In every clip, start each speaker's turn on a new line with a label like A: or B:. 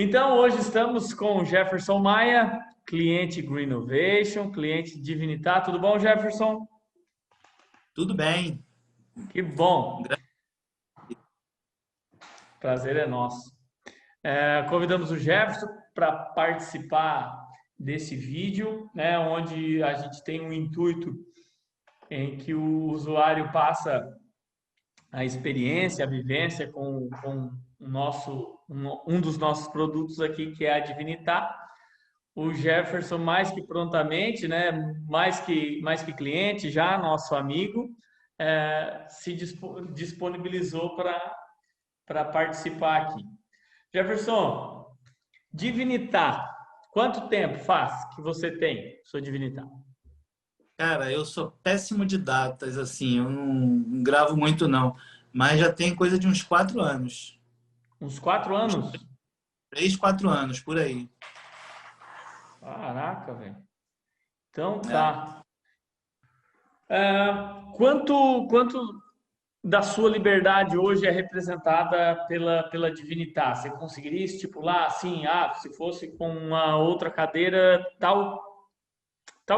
A: Então, hoje estamos com o Jefferson Maia, cliente Greenovation, cliente Divinitar. Tudo bom, Jefferson?
B: Tudo bem.
A: Que bom. Prazer é nosso. Convidamos o Jefferson para participar desse vídeo, né, onde a gente tem um intuito em que o usuário passa a experiência, a vivência com um dos nossos produtos aqui, que é a Divinitar. O Jefferson, mais que prontamente, né, mais que cliente, já nosso amigo, se disponibilizou para participar aqui. Jefferson, Divinitar, quanto tempo faz que você tem sua Divinitar?
B: Cara, eu sou péssimo de datas, assim, eu não gravo muito não, mas já tem coisa de uns 4 anos.
A: Uns 4 anos?
B: 3, 4 anos, por aí.
A: Caraca, velho. Então
B: É.
A: tá. Quanto da sua liberdade hoje é representada pela Divinitar? Você conseguiria estipular assim, se fosse com uma outra cadeira, tal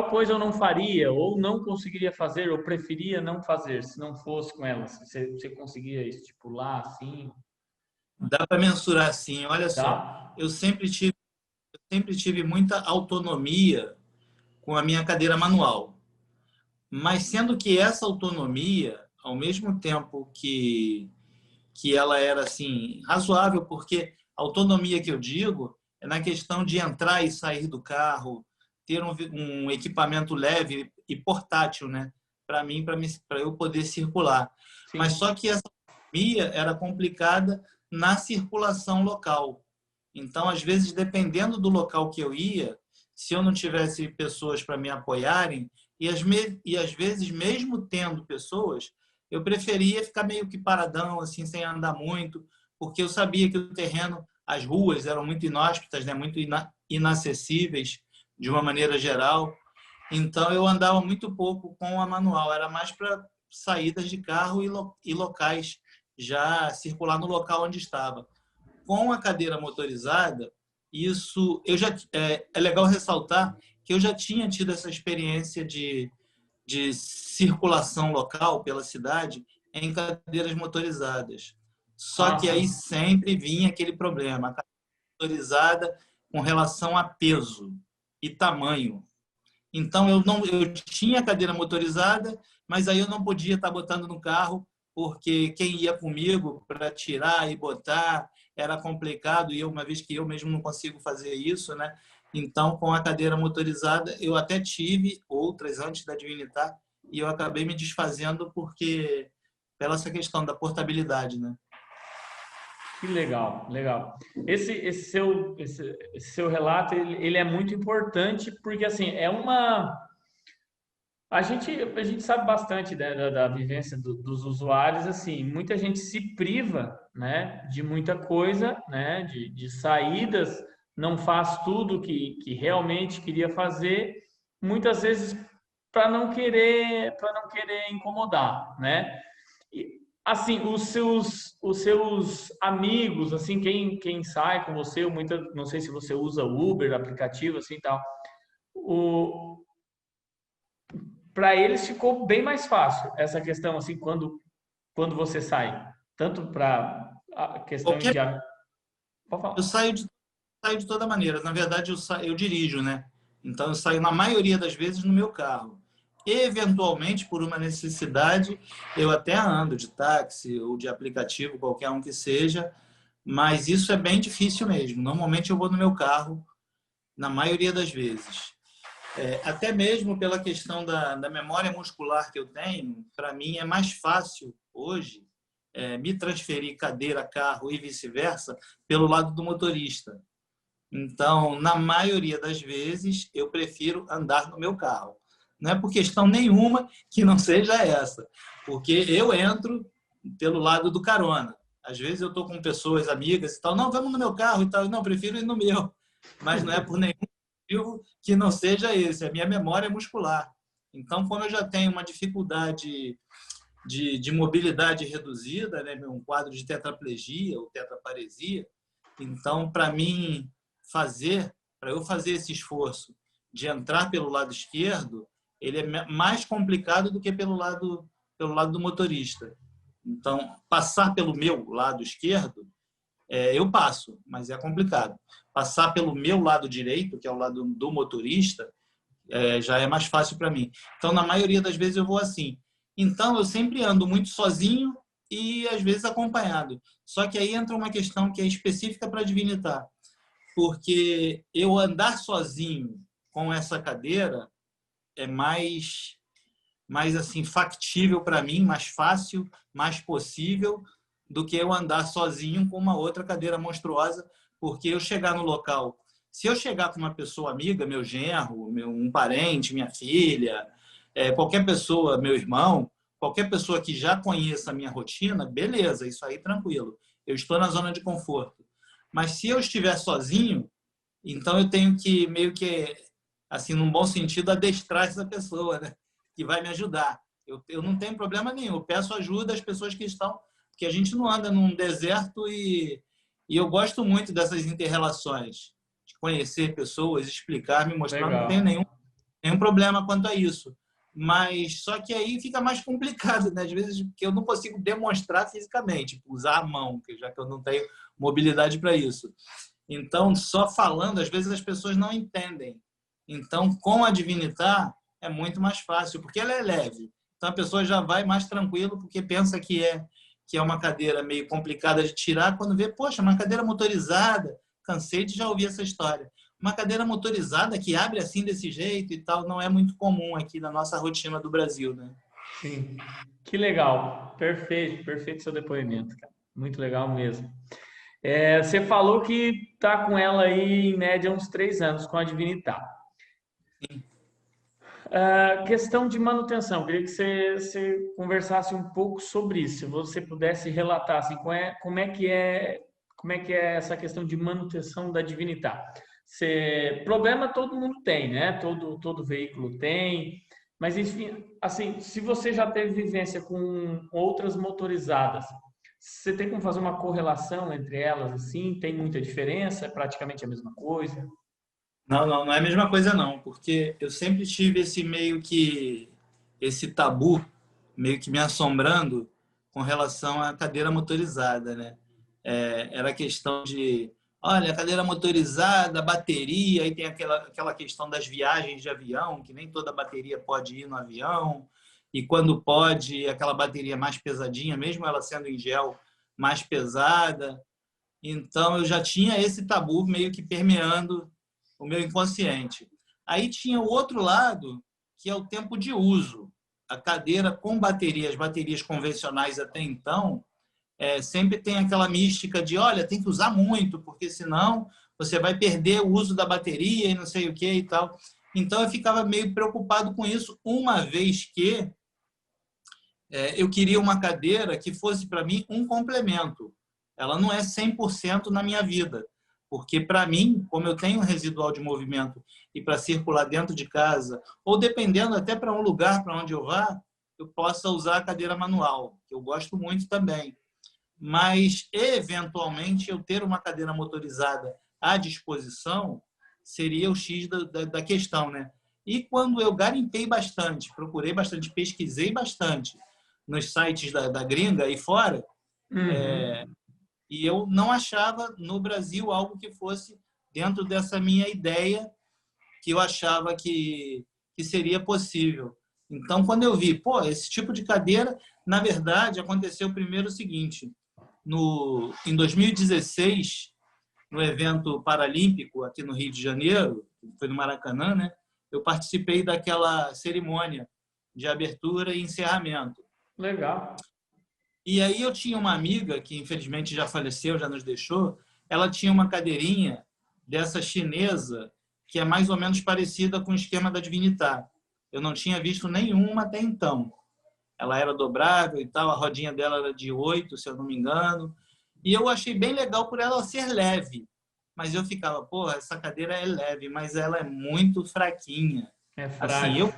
A: coisa eu não faria, ou não conseguiria fazer, ou preferia não fazer, se não fosse com ela? Você conseguia estipular assim?
B: Dá para mensurar assim, olha só,
A: Tá?
B: eu sempre tive muita autonomia com a minha cadeira manual, mas sendo que essa autonomia, ao mesmo tempo que ela era assim razoável, porque a autonomia que eu digo é na questão de entrar e sair do carro, ter um equipamento leve e portátil, né? Para mim, para eu poder circular. Mas
A: Sim.
B: só que essa autonomia era complicada na circulação local. Então, às vezes, dependendo do local que eu ia, se eu não tivesse pessoas para me apoiarem, e às vezes, mesmo tendo pessoas, eu preferia ficar meio que paradão, assim, sem andar muito, porque eu sabia que o terreno, as ruas eram muito inóspitas, né? Muito inacessíveis de uma maneira geral. Então, eu andava muito pouco com a manual, era mais para saídas de carro e locais, já circular no local onde estava. Com a cadeira motorizada, isso eu já é legal ressaltar que eu já tinha tido essa experiência de circulação local pela cidade em cadeiras motorizadas. Só
A: Ah,
B: que aí
A: sim.
B: sempre vinha aquele problema, a cadeira motorizada com relação a peso e tamanho. Então eu tinha a cadeira motorizada, mas aí eu não podia estar botando no carro porque quem ia comigo para tirar e botar era complicado e eu, uma vez que eu mesmo não consigo fazer isso, né? Então, com a cadeira motorizada, eu até tive outras antes da Divinitar e eu acabei me desfazendo porque pela essa questão da portabilidade, né?
A: Que legal, legal. Esse seu relato, ele é muito importante porque, assim, a gente sabe bastante, né, da vivência dos usuários, assim, muita gente se priva, né, de muita coisa, né, de saídas, não faz tudo que realmente queria fazer, muitas vezes para não querer incomodar, né? E, assim, os seus amigos, assim, quem sai com você, não sei se você usa Uber, aplicativo, assim, tal, o para eles ficou bem mais fácil essa questão, assim, quando você sai. Tanto para a questão
B: Qualquer
A: de. Pode
B: eu
A: falar.
B: saio de toda maneira. Na verdade, eu dirijo, né? Então, eu saio na maioria das vezes no meu carro. Eventualmente, por uma necessidade, eu até ando de táxi ou de aplicativo, qualquer um que seja, mas isso é bem difícil mesmo. Normalmente, eu vou no meu carro, na maioria das vezes. Até mesmo pela questão da memória muscular que eu tenho, para mim é mais fácil hoje me transferir cadeira, carro e vice-versa pelo lado do motorista. Então, na maioria das vezes, eu prefiro andar no meu carro. Não é por questão nenhuma que não seja essa, porque eu entro pelo lado do carona. Às vezes eu estou com pessoas, amigas e tal, não, vamos no meu carro e tal, não, prefiro ir no meu. Mas não é por nenhum motivo que não seja esse, é a minha memória muscular. Então, como eu já tenho uma dificuldade de mobilidade reduzida, né, um quadro de tetraplegia ou tetraparesia, Então, para eu fazer esse esforço de entrar pelo lado esquerdo, ele é mais complicado do que pelo lado do motorista. Então, passar pelo meu lado esquerdo, eu passo, mas é complicado. Passar pelo meu lado direito, que é o lado do motorista, já é mais fácil para mim. Então, na maioria das vezes, eu vou assim. Então, eu sempre ando muito sozinho e, às vezes, acompanhado. Só que aí entra uma questão que é específica para Divinitar. Porque eu andar sozinho com essa cadeira é mais assim, factível para mim, mais fácil, mais possível do que eu andar sozinho com uma outra cadeira monstruosa, porque eu chegar no local, se eu chegar com uma pessoa amiga, meu genro, um parente, minha filha, qualquer pessoa, meu irmão, qualquer pessoa que já conheça a minha rotina, beleza, isso aí tranquilo. Eu estou na zona de conforto. Mas se eu estiver sozinho, então eu tenho que meio que, assim, num bom sentido, adestrar essa pessoa, né? Que vai me ajudar. Eu não tenho problema nenhum. Eu peço ajuda às pessoas que estão, porque a gente não anda num deserto e eu gosto muito dessas interrelações, de conhecer pessoas, explicar, me mostrar. Não tenho
A: Legal.
B: nenhum problema quanto a isso. Mas só que aí fica mais complicado, né? Às vezes que eu não consigo demonstrar fisicamente, tipo, usar a mão, já que eu não tenho mobilidade para isso. Então, só falando, às vezes as pessoas não entendem. Então, com a Divinitar é muito mais fácil, porque ela é leve. Então, a pessoa já vai mais tranquilo, porque pensa que é uma cadeira meio complicada de tirar, quando vê, poxa, uma cadeira motorizada. Cansei de já ouvir essa história. Uma cadeira motorizada que abre assim desse jeito e tal, não é muito comum aqui na nossa rotina do Brasil, né?
A: Sim. Que legal. Perfeito, perfeito seu depoimento, cara. Muito legal mesmo. Você falou que tá com ela aí em média uns 3 anos com a Divinitar. Questão de manutenção, queria que você conversasse um pouco sobre isso. Se você pudesse relatar assim, como é que é essa questão de manutenção da Divinitar. Problema todo mundo tem, né? Todo veículo tem. Mas enfim, assim, se você já teve vivência com outras motorizadas, você tem como fazer uma correlação entre elas assim? Tem muita diferença? É praticamente a mesma coisa?
B: Não é a mesma coisa não, porque eu sempre tive esse tabu meio que me assombrando com relação à cadeira motorizada, né? Era questão de, olha, cadeira motorizada, bateria, aí tem aquela questão das viagens de avião, que nem toda bateria pode ir no avião, e quando pode, aquela bateria mais pesadinha, mesmo ela sendo em gel, mais pesada. Então, eu já tinha esse tabu meio que permeando o meu inconsciente. Aí tinha o outro lado, que é o tempo de uso. A cadeira com bateria, as baterias convencionais até então, sempre tem aquela mística de, olha, tem que usar muito, porque senão você vai perder o uso da bateria e não sei o que e tal. Então, eu ficava meio preocupado com isso, uma vez que eu queria uma cadeira que fosse, para mim, um complemento. Ela não é 100% na minha vida, porque, para mim, como eu tenho um residual de movimento e para circular dentro de casa, ou dependendo até para um lugar para onde eu vá, eu possa usar a cadeira manual, que eu gosto muito também. Mas, eventualmente, eu ter uma cadeira motorizada à disposição seria o X da questão, né? E quando eu garimpei bastante, procurei bastante, pesquisei bastante nos sites da gringa e fora,
A: Uhum.
B: e eu não achava no Brasil algo que fosse dentro dessa minha ideia que eu achava que seria possível. Então, quando eu vi, pô, esse tipo de cadeira, na verdade, aconteceu primeiro o seguinte, em 2016, no evento paralímpico aqui no Rio de Janeiro, foi no Maracanã, né? Eu participei daquela cerimônia de abertura e encerramento.
A: Legal.
B: E aí eu tinha uma amiga que infelizmente já faleceu, já nos deixou. Ela tinha uma cadeirinha dessa chinesa que é mais ou menos parecida com o esquema da Divinitar. Eu não tinha visto nenhuma até então. Ela era dobrável e tal, a rodinha dela era de 8, se eu não me engano. E eu achei bem legal por ela ser leve. Mas eu ficava, porra, essa cadeira é leve, mas ela é muito fraquinha.
A: É
B: Assim,
A: frágil.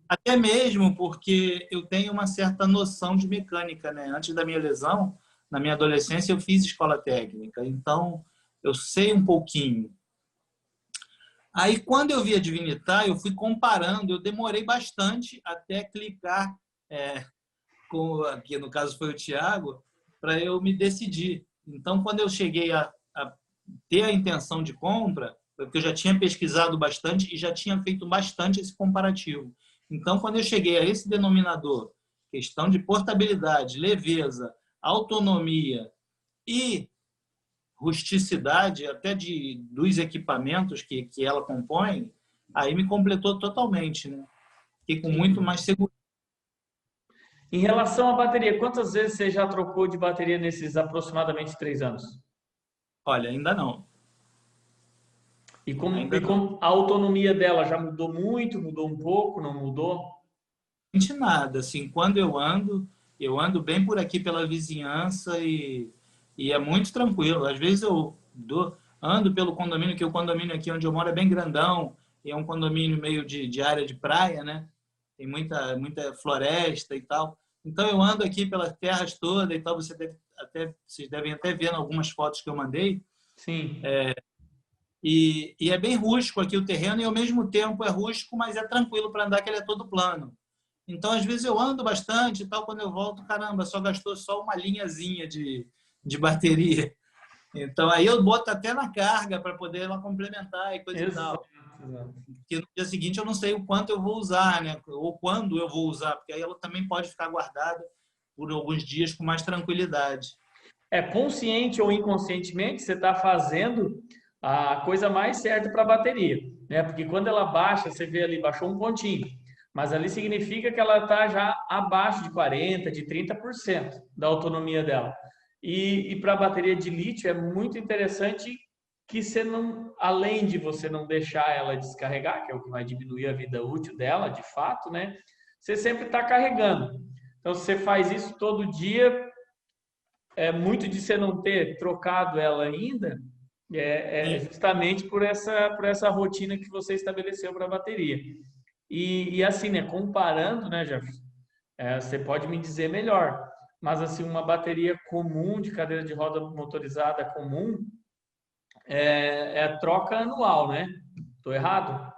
B: até mesmo porque eu tenho uma certa noção de mecânica, né? Antes da minha lesão, na minha adolescência, eu fiz escola técnica. Então, eu sei um pouquinho. Aí, quando eu vi a Divinitar, eu fui comparando, eu demorei bastante até clicar, aqui no caso foi o Thiago, para eu me decidir. Então, quando eu cheguei a ter a intenção de compra, porque eu já tinha pesquisado bastante e já tinha feito bastante esse comparativo. Então, quando eu cheguei a esse denominador, questão de portabilidade, leveza, autonomia e rusticidade, até dos equipamentos que ela compõe, aí me completou totalmente, né? Fiquei com muito mais segurança.
A: Em relação à bateria, quantas vezes você já trocou de bateria nesses aproximadamente 3 anos?
B: Olha, ainda não.
A: E como a autonomia dela já mudou muito, mudou um pouco, não mudou?
B: Nada, assim, quando eu ando bem por aqui pela vizinhança e é muito tranquilo. Às vezes ando pelo condomínio, que o condomínio aqui onde eu moro é bem grandão, e é um condomínio meio de área de praia, né? Tem muita floresta e tal. Então eu ando aqui pelas terras todas e tal, vocês devem até ver em algumas fotos que eu mandei.
A: Sim.
B: E é bem rústico aqui o terreno e ao mesmo tempo é rústico, mas é tranquilo para andar, que ele é todo plano. Então, às vezes, eu ando bastante e tal, quando eu volto, caramba, só gastou só uma linhazinha de bateria. Então, aí eu boto até na carga para poder ela complementar e coisa e
A: Exato,
B: tal.
A: exato.
B: Porque no dia seguinte eu não sei o quanto eu vou usar, né? Ou quando eu vou usar, porque aí ela também pode ficar guardada por alguns dias com mais tranquilidade.
A: Consciente ou inconscientemente, você está fazendo a coisa mais certa para a bateria, né? Porque quando ela baixa, você vê ali, baixou um pontinho, mas ali significa que ela está já abaixo de 40%, de 30% da autonomia dela. E para a bateria de lítio é muito interessante que você não, além de você não deixar ela descarregar, que é o que vai diminuir a vida útil dela, de fato, né? Você sempre está carregando. Então, se você faz isso todo dia, muito de você não ter trocado ela ainda é
B: Sim.
A: justamente por essa rotina que você estabeleceu para a bateria. E assim, né, comparando, né, Jefferson, você pode me dizer melhor, mas assim, uma bateria comum de cadeira de roda motorizada comum é troca anual, né? Tô errado?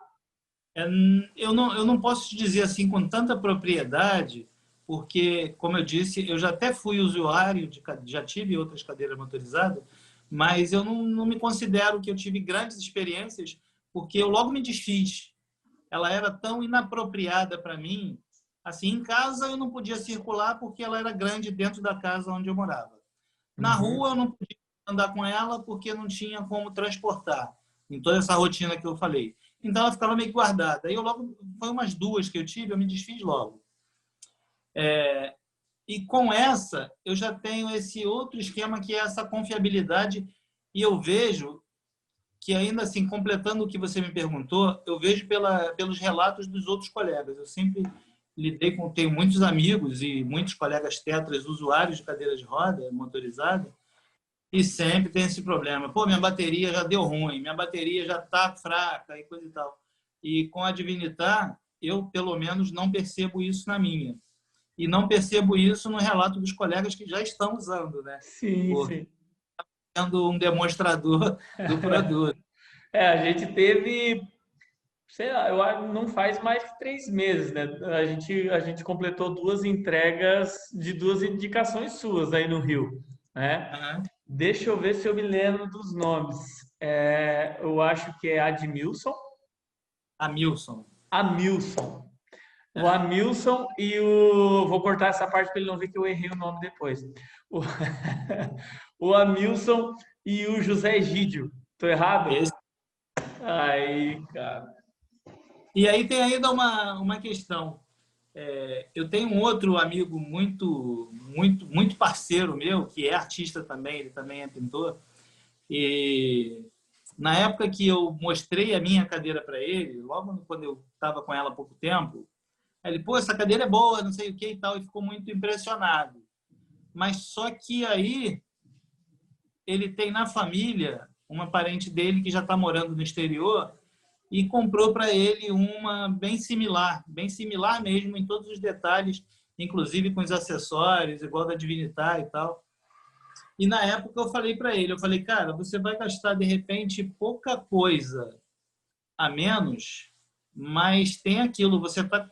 B: Eu não posso te dizer assim com tanta propriedade, porque, como eu disse, eu já até fui usuário, já tive outras cadeiras motorizadas, mas eu não me considero que eu tive grandes experiências, porque eu logo me desfiz. Ela era tão inapropriada para mim. Assim, em casa eu não podia circular porque ela era grande dentro da casa onde eu morava. Na
A: Uhum.
B: rua eu não podia andar com ela porque não tinha como transportar, em toda essa rotina que eu falei. Então ela ficava meio guardada. Aí eu logo, foi umas duas que eu tive, eu me desfiz logo. E com essa, eu já tenho esse outro esquema que é essa confiabilidade, e eu vejo que ainda assim, completando o que você me perguntou, eu vejo pelos relatos dos outros colegas. Eu sempre tenho muitos amigos e muitos colegas tetras, usuários de cadeira de roda motorizada, e sempre tem esse problema. Pô, minha bateria já deu ruim, minha bateria já está fraca e coisa e tal. E com a Divinitar, eu, pelo menos, não percebo isso na minha. E não percebo isso no relato dos colegas que já estão usando, né?
A: Sim,
B: Por
A: sim.
B: sendo um demonstrador do produto.
A: A gente teve, sei lá, eu acho que não faz mais que 3 meses, né? A gente completou 2 entregas de 2 indicações suas aí no Rio, né?
B: Uhum.
A: Deixa eu ver se eu me lembro dos nomes. Eu acho que é Admilson,
B: A Milson.
A: Amilson. O
B: É.
A: Amilson e o. Vou cortar essa parte para ele não ver que eu errei o nome depois. O, o Amilson e o José Egídio. Tô errado?
B: Esse.
A: Aí, cara.
B: E aí tem ainda uma questão. Eu tenho um outro amigo muito parceiro meu, que é artista também, ele também é pintor. E na época que eu mostrei a minha cadeira para ele, logo quando eu estava com ela há pouco tempo, ele, pô, essa cadeira é boa, não sei o que e tal, e ficou muito impressionado. Mas só que aí ele tem na família uma parente dele que já está morando no exterior e comprou para ele uma bem similar mesmo em todos os detalhes, inclusive com os acessórios, igual da Divinitar e tal. E na época eu falei para ele, eu falei, cara, você vai gastar de repente pouca coisa a menos, mas tem aquilo, você tá,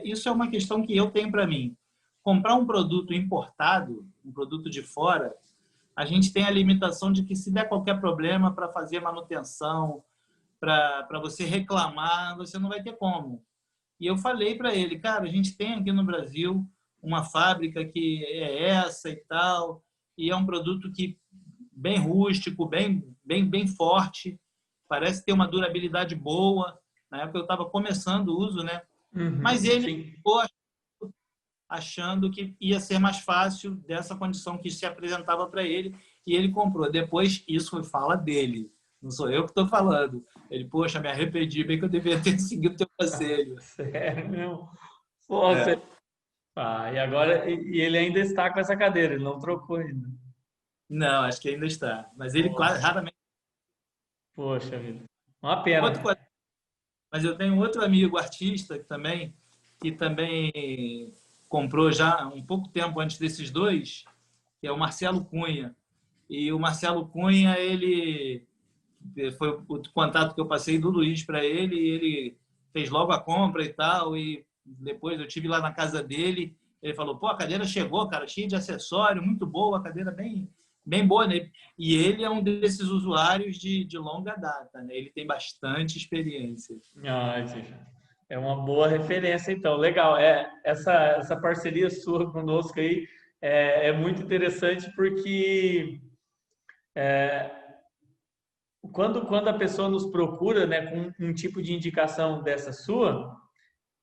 B: isso é uma questão que eu tenho para mim. Comprar um produto importado, um produto de fora, a gente tem a limitação de que se der qualquer problema para fazer manutenção, para você reclamar, você não vai ter como. E eu falei para ele, cara, a gente tem aqui no Brasil uma fábrica que é essa e tal, e é um produto que bem rústico, bem forte, parece ter uma durabilidade boa. Na época eu estava começando o uso, né? Mas ele
A: Sim.
B: ficou achando que ia ser mais fácil dessa condição que se apresentava para ele e ele comprou. Depois, isso foi fala dele, não sou eu que estou falando. Ele, poxa, me arrependi, bem que eu devia ter seguido o teu conselho.
A: Sério, meu. Pô,
B: É.
A: e agora e ele ainda está com essa cadeira, ele não trocou ainda.
B: Não, acho que ainda está. Mas ele
A: Pô,
B: quase, raramente.
A: poxa vida. Uma
B: Outro,
A: pena.
B: mas eu tenho outro amigo artista que também comprou já um pouco tempo antes desses dois, que é o Marcelo Cunha. E o Marcelo Cunha, ele foi o contato que eu passei do Luiz para ele, e ele fez logo a compra e tal, e depois eu tive lá na casa dele, ele falou, pô, a cadeira chegou, cara, cheia de acessório, muito boa, a cadeira bem boa, né? E ele é um desses usuários de longa data, né? Ele tem bastante experiência.
A: Entendi. É uma boa referência, então. Legal. Essa parceria sua conosco aí é muito interessante porque quando a pessoa nos procura, né, com um tipo de indicação dessa sua,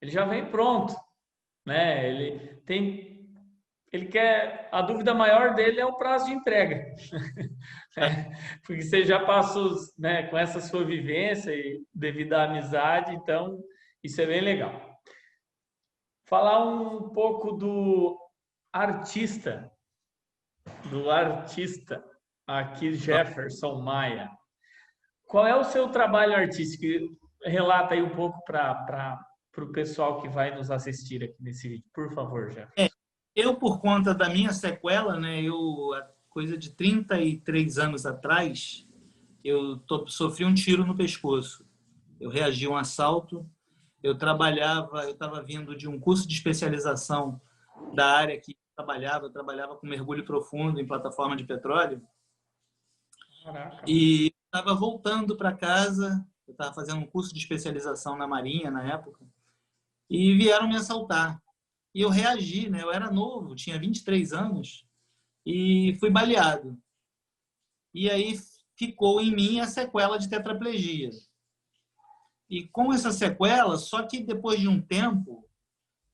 A: ele já vem pronto, né? Ele quer, a dúvida maior dele é o prazo de entrega. Porque você já passou, né, com essa sua vivência e devido à amizade, então isso é bem legal. Falar um pouco artista, do artista aqui, Jefferson Maia. Qual é o seu trabalho artístico? Relata aí um pouco para o pessoal que vai nos assistir aqui nesse vídeo, por favor,
B: É,
A: Jefferson.
B: eu, por conta da minha sequela, né, coisa de 33 anos atrás, sofri um tiro no pescoço. Eu reagi a um assalto. Eu estava vindo de um curso de especialização da área que eu trabalhava com mergulho profundo em plataforma de petróleo,
A: Caraca.
B: e estava voltando para casa, eu estava fazendo um curso de especialização na Marinha na época, e vieram me assaltar. E eu reagi, né? Eu era novo, tinha 23 anos, e fui baleado. E aí ficou em mim a sequela de tetraplegia. E com essa sequela, só que depois de um tempo,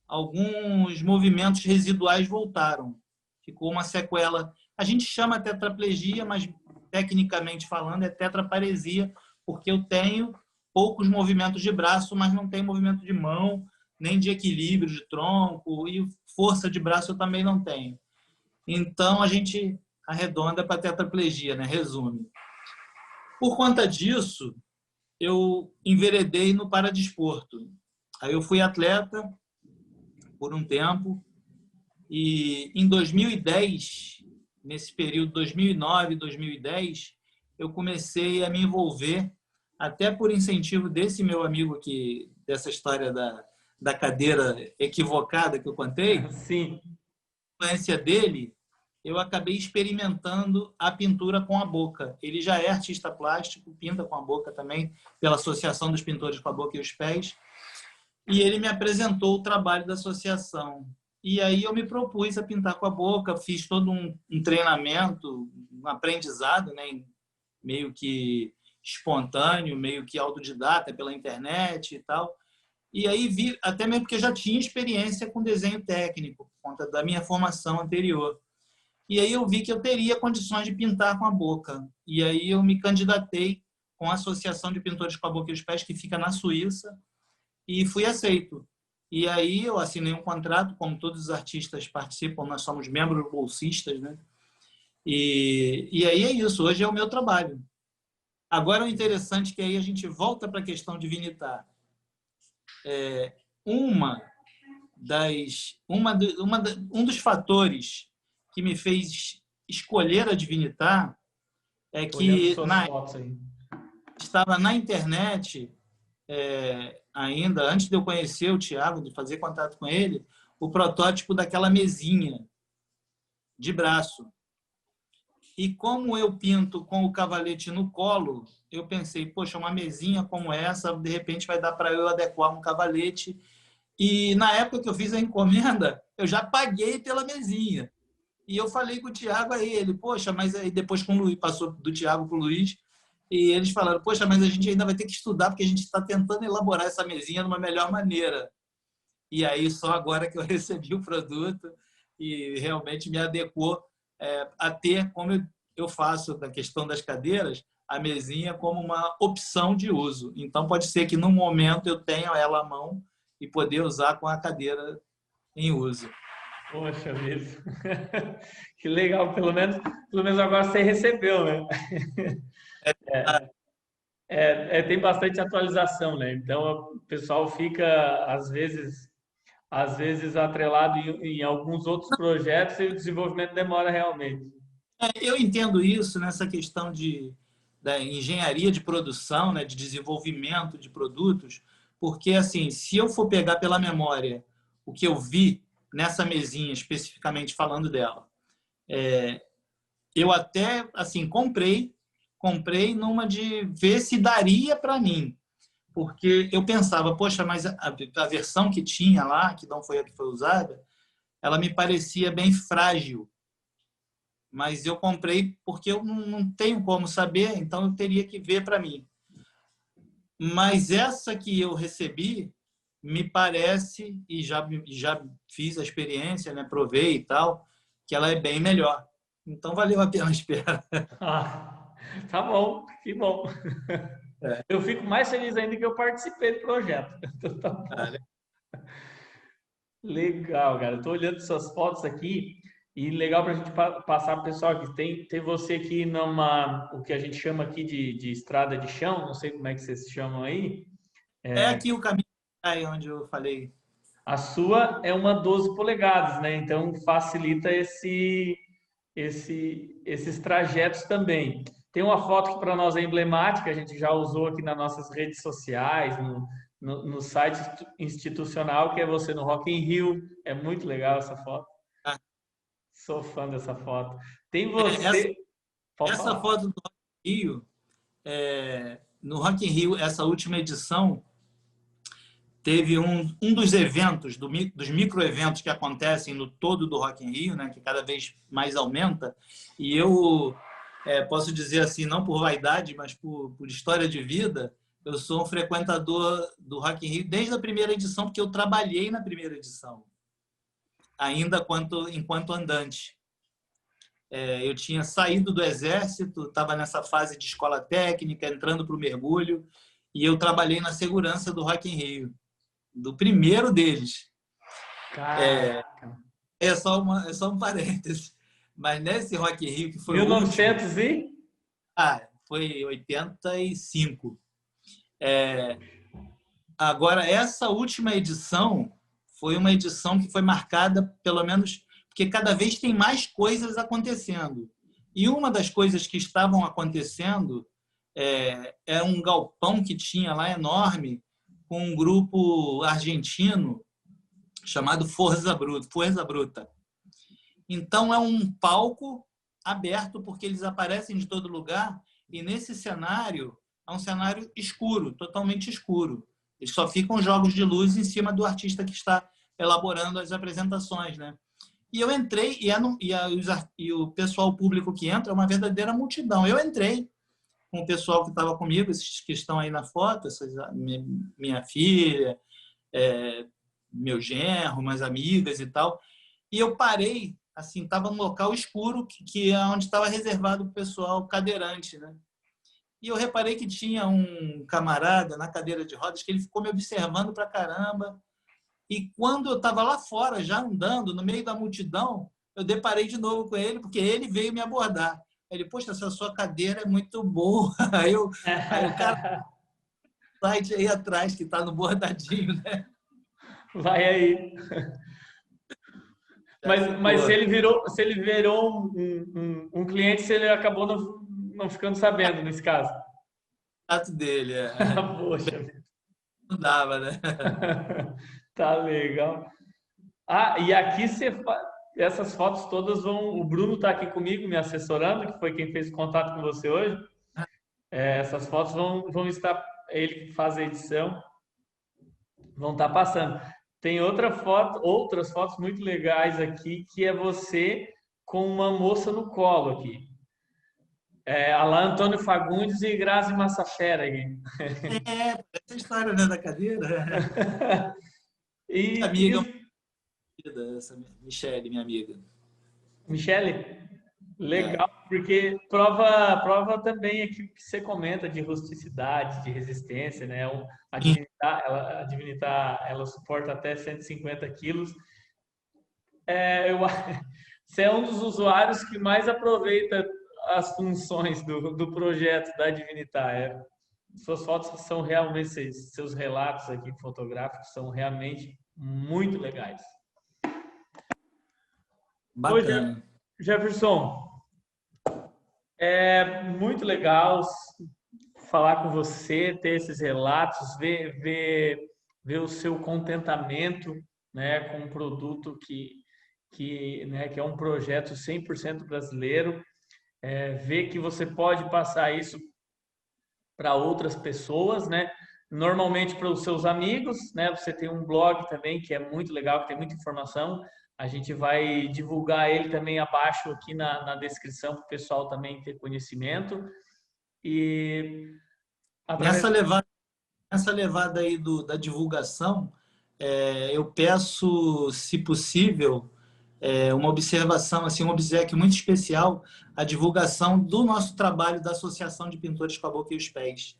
B: alguns movimentos residuais voltaram. Ficou uma sequela. A gente chama tetraplegia, mas tecnicamente falando é tetraparesia, porque eu tenho poucos movimentos de braço, mas não tenho movimento de mão, nem de equilíbrio de tronco, e força de braço eu também não tenho. Então a gente arredonda para tetraplegia, né? Resume. Por conta disso, eu enveredei no paradesporto. Aí eu fui atleta por um tempo, e em 2010, nesse período 2009, 2010, eu comecei a me envolver, até por incentivo desse meu amigo aqui, dessa história da cadeira equivocada que eu contei,
A: Sim.
B: influência dele, eu acabei experimentando a pintura com a boca. Ele já é artista plástico, pinta com a boca também, pela Associação dos Pintores com a Boca e os Pés, e ele me apresentou o trabalho da associação. E aí eu me propus a pintar com a boca, fiz todo um treinamento, um aprendizado, né, meio que espontâneo, meio que autodidata pela internet e tal. E aí vi, até mesmo porque eu já tinha experiência com desenho técnico, por conta da minha formação anterior. E aí eu vi que eu teria condições de pintar com a boca. E aí eu me candidatei com a Associação de Pintores com a Boca e os Pés, que fica na Suíça, e fui aceito. E aí eu assinei um contrato, como todos os artistas participam, nós somos membros bolsistas, né? E aí é isso, hoje é o meu trabalho. Agora o interessante é que aí a gente volta para a questão de Vinitar. Uma das, uma, um dos fatores que me fez escolher a Divinitar é
A: Olhando
B: que
A: suas fotos aí.
B: estava na internet, ainda antes de eu conhecer o Thiago, de fazer contato com ele, o protótipo daquela mesinha de braço. E como eu pinto com o cavalete no colo, eu pensei, poxa, uma mesinha como essa, de repente vai dar para eu adequar um cavalete. E na época que eu fiz a encomenda, eu já paguei pela mesinha. E eu falei com o Thiago aí, ele, poxa, mas aí depois com o Luiz, passou do Thiago para o Luiz, e eles falaram, poxa, mas a gente ainda vai ter que estudar, porque a gente está tentando elaborar essa mesinha de uma melhor maneira. E aí, só agora que eu recebi o produto e realmente me adequou a ter, como eu faço da questão das cadeiras, a mesinha como uma opção de uso. Então, pode ser que, no momento, eu tenha ela à mão e poder usar com a cadeira em uso.
A: Poxa vida. Que legal. Pelo menos agora você recebeu, né? Tem bastante atualização, né? Então, o pessoal fica, às vezes atrelado em alguns outros projetos e o desenvolvimento demora realmente.
B: Eu entendo isso nessa questão da engenharia de produção, né, de desenvolvimento de produtos, porque, assim, se eu for pegar pela memória o que eu vi nessa mesinha, especificamente falando dela, eu até, assim, comprei numa de ver se daria para mim, porque eu pensava, poxa, mas a versão que tinha lá, que não foi a que foi usada, ela me parecia bem frágil, mas eu comprei porque eu não tenho como saber, então eu teria que ver para mim. Mas essa que eu recebi me parece, e já fiz a experiência, né, provei e tal, que ela é bem melhor. Então valeu a pena a espera.
A: Ah, tá bom, que bom.
B: É.
A: Eu fico mais feliz ainda que eu participei do projeto. Então, tá bom. Legal, cara. Estou olhando suas fotos aqui e legal para a gente passar para o pessoal que tem você aqui o que a gente chama aqui de estrada de chão, não sei como é que vocês chamam aí.
B: É aqui o caminho aí onde eu falei.
A: A sua é uma 12 polegadas, né? Então facilita esses trajetos também. Tem uma foto que para nós é emblemática, a gente já usou aqui nas nossas redes sociais, no site institucional, que é você no Rock in Rio. É muito legal essa foto.
B: Ah,
A: Sou fã dessa foto. Tem
B: essa,
A: você. Pode
B: essa
A: falar.
B: foto do Rock in Rio, no Rock in Rio, essa última edição, teve um dos eventos, dos microeventos que acontecem no todo do Rock in Rio, né, que cada vez mais aumenta, e eu posso dizer assim, não por vaidade, mas por história de vida, eu sou um frequentador do Rock in Rio desde a primeira edição, porque eu trabalhei na primeira edição, ainda enquanto andante. Eu tinha saído do exército, estava nessa fase de escola técnica, entrando para o mergulho, e eu trabalhei na segurança do Rock in Rio, do primeiro deles.
A: Caraca.
B: É só um parêntese. Mas nesse Rock in Rio, que foi o último,
A: 1900 e?
B: foi 85. Agora, essa última edição foi uma edição que foi marcada, pelo menos, porque cada vez tem mais coisas acontecendo. E uma das coisas que estavam acontecendo é um galpão que tinha lá enorme, com um grupo argentino chamado Forza Bruta. Então, é um palco aberto, porque eles aparecem de todo lugar, e nesse cenário, é um cenário escuro, totalmente escuro. Eles só ficam jogos de luz em cima do artista que está elaborando as apresentações, né? E eu entrei, e o pessoal público que entra é uma verdadeira multidão. Eu entrei com o pessoal que estava comigo, esses que estão aí na foto, minha filha, meu genro, umas amigas e tal. E eu parei, assim, estava num local escuro, que é onde estava reservado para o pessoal cadeirante, né? E eu reparei que tinha um camarada na cadeira de rodas que ele ficou me observando pra caramba. E quando eu estava lá fora, já andando, no meio da multidão, eu deparei de novo com ele, porque ele veio me abordar. Ele, poxa, essa sua cadeira é muito boa. Aí o cara site aí atrás, que está no bordadinho, né?
A: Vai aí. Mas se ele virou um cliente, se ele acabou não ficando sabendo nesse caso.
B: Contato dele,
A: Poxa,
B: não dava, né?
A: tá legal. Ah, e aqui essas fotos todas vão. O Bruno está aqui comigo, me assessorando, que foi quem fez contato com você hoje. Essas fotos vão estar. Ele que faz a edição, vão estar passando. Tem outras fotos muito legais aqui, que é você com uma moça no colo aqui. Alain Antônio Fagundes e Grazi Massafera.
B: Essa história, né, da cadeira.
A: E
B: Amiga, essa Michele, minha amiga.
A: Michele, legal, porque prova também aqui que você comenta de rusticidade, de resistência, né? A Divinitar, ela suporta até 150 quilos. Você é um dos usuários que mais aproveita as funções do projeto da Divinitar. Suas fotos são realmente, seus relatos aqui fotográficos são realmente muito legais.
B: Bacana.
A: Jefferson, é muito legal falar com você, ter esses relatos, ver o seu contentamento, né, com um produto né, que é um projeto 100% brasileiro, ver que você pode passar isso para outras pessoas, né? Normalmente para os seus amigos, né? Você tem um blog também que é muito legal, que tem muita informação. A gente vai divulgar ele também abaixo aqui na descrição para o pessoal também ter conhecimento. E através...
B: Nessa levada aí da divulgação, eu peço, se possível, uma observação, assim, um obséquio muito especial, a divulgação do nosso trabalho da Associação de Pintores com a Boca e os Pés.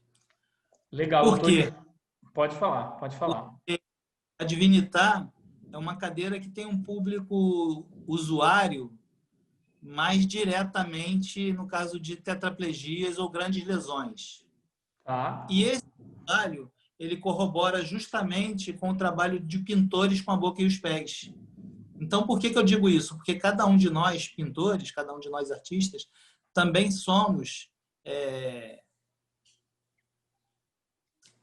A: Legal,
B: Por quê?
A: Pode falar, pode falar.
B: Porque a Divinitar é uma cadeira que tem um público usuário mais diretamente no caso de tetraplegias ou grandes lesões.
A: Tá.
B: E esse trabalho, ele corrobora justamente com o trabalho de pintores com a boca e os pés. Então, por que eu digo isso? Porque cada um de nós pintores, cada um de nós artistas, também somos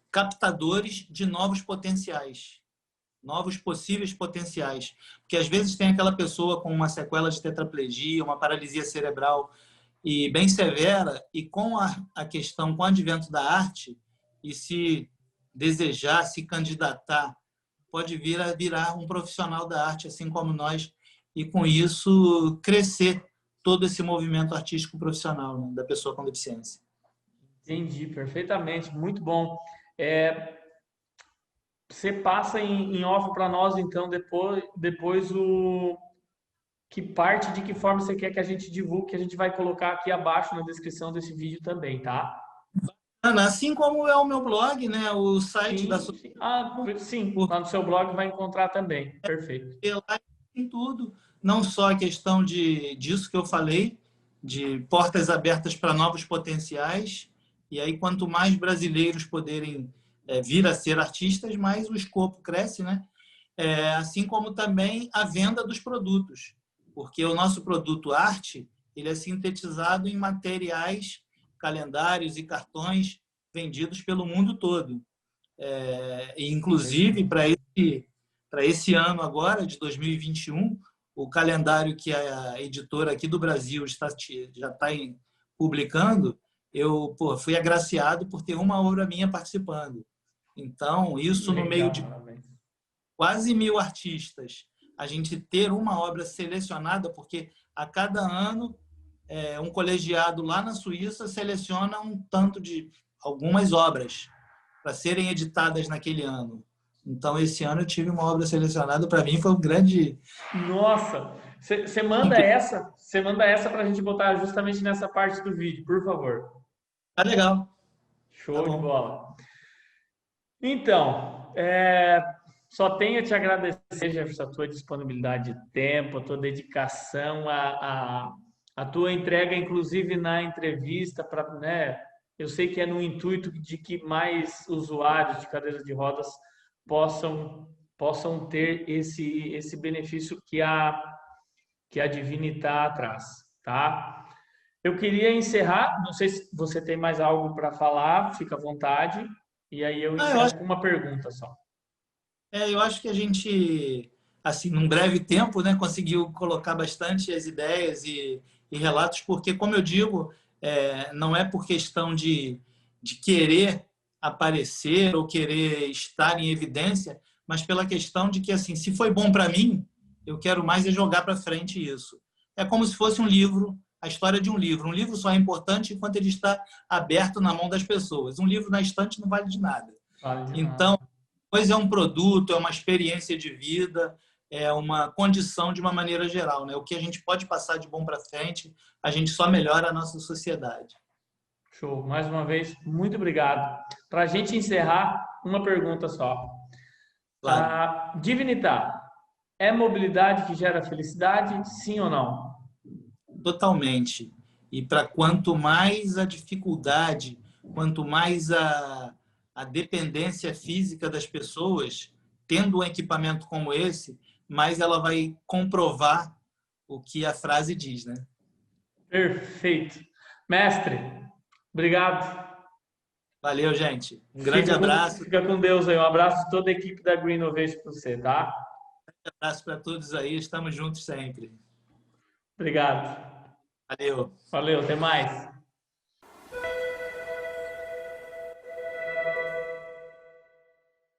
B: captadores de novos potenciais, novos possíveis potenciais. Porque às vezes tem aquela pessoa com uma sequela de tetraplegia, uma paralisia cerebral e bem severa, e com a questão, com o advento da arte, e se desejar, se candidatar, pode vir a virar um profissional da arte, assim como nós, e com isso crescer todo esse movimento artístico profissional, né, da pessoa com deficiência.
A: Entendi, perfeitamente, muito bom. Você passa em off para nós, então, depois de que forma você quer que a gente divulgue, que a gente vai colocar aqui abaixo na descrição desse vídeo também, tá?
B: Assim como é o meu blog, né? O site da
A: Sim. Sim, lá no seu blog vai encontrar também. Perfeito.
B: Lá tem tudo, não só a questão disso que eu falei, de portas abertas para novos potenciais, e aí quanto mais brasileiros poderem vir a ser artistas, mais o escopo cresce, né? Assim como também a venda dos produtos, porque o nosso produto arte, ele é sintetizado em materiais, calendários e cartões vendidos pelo mundo todo. Inclusive, para esse ano agora, de 2021, o calendário que a editora aqui do Brasil já está publicando, eu fui agraciado por ter uma obra minha participando. Então, isso no meio de quase 1000 artistas, a gente ter uma obra selecionada, porque a cada ano um colegiado lá na Suíça seleciona um tanto de algumas obras para serem editadas naquele ano. Então, esse ano eu tive uma obra selecionada, para mim foi um grande...
A: Nossa! Você manda essa para a gente botar justamente nessa parte do vídeo, por favor.
B: Tá legal.
A: Show de bola. Então, só tenho a te agradecer, Jefferson, a tua disponibilidade de tempo, a tua dedicação, a tua entrega, inclusive na entrevista, né? Eu sei que é no intuito de que mais usuários de cadeiras de rodas possam ter esse benefício que a que a Divinitar traz, tá? Eu queria encerrar, não sei se você tem mais algo para falar, fica à vontade, e aí eu
B: Ah, eu acho,
A: encerro com uma pergunta só.
B: eu acho que a gente, assim, num breve tempo, né, conseguiu colocar bastante as ideias e relatos, porque, como eu digo, não é por questão de querer aparecer ou querer estar em evidência, mas pela questão de que, assim, se foi bom para mim, eu quero mais é jogar para frente isso. É como se fosse um livro, a história de um livro. Um livro só é importante enquanto ele está aberto na mão das pessoas. Um livro na estante não vale de nada.
A: Vale de
B: Então,
A: nada.
B: pois é um produto, é uma experiência de vida, é uma condição de uma maneira geral, né? O que a gente pode passar de bom para frente, a gente só melhora a nossa sociedade.
A: Show. Mais uma vez, muito obrigado. Para a gente encerrar, uma pergunta só.
B: Claro,
A: Divinitar, é mobilidade que gera felicidade, sim ou não?
B: totalmente. E para quanto mais a dificuldade, quanto mais a dependência física das pessoas, tendo um equipamento como esse, mais ela vai comprovar o que a frase diz, né?
A: Perfeito. Mestre, obrigado.
B: Valeu, gente. Um grande abraço.
A: Fica com Deus aí. Um abraço de toda a equipe da Green Innovation para você, tá?
B: Abraço para todos aí. Estamos juntos sempre.
A: Obrigado.
B: Valeu.
A: Valeu, até mais.